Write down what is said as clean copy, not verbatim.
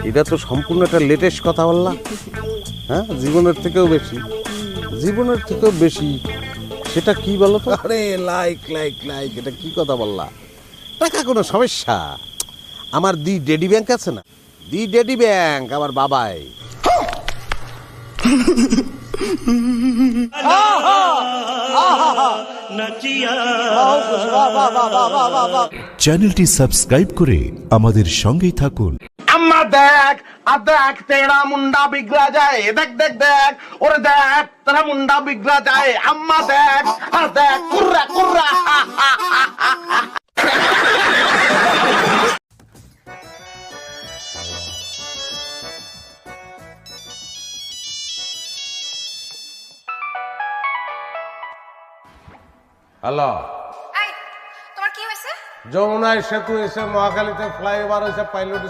এটা তো সম্পূর্ণ একটা লেটেস্ট কথা বললা। হ্যাঁ, জীবনের থেকেও বেশি, জীবনের থেকেও বেশি। সেটা কি বলো তো? আরে লাইক লাইক লাইক, এটা কি কথা বললা? টাকা কোনো সমস্যা। আমার দি ডেডি ব্যাংক আছে না, দি ডেডি ব্যাংক আমার বাবাই। চ্যানেলটি সাবস্ক্রাইব করে আমাদের সঙ্গেই থাকুন। আম্মা দেখ, আর দেখ তেরা মুন্ডা বিগড়া যায়, দেখ দেখ দেখ, ওরে দেখ তেরা মুন্ডা বিগড়া যায়। আম্মা দেখ, আর দেখ কুর্রা কুর্রা। হ্যালো, এই তোমার কি হয়েছে? যমুনায় সেতু এসে মহাখালীতে ফ্লাইওভার হয়েছে, পাইলট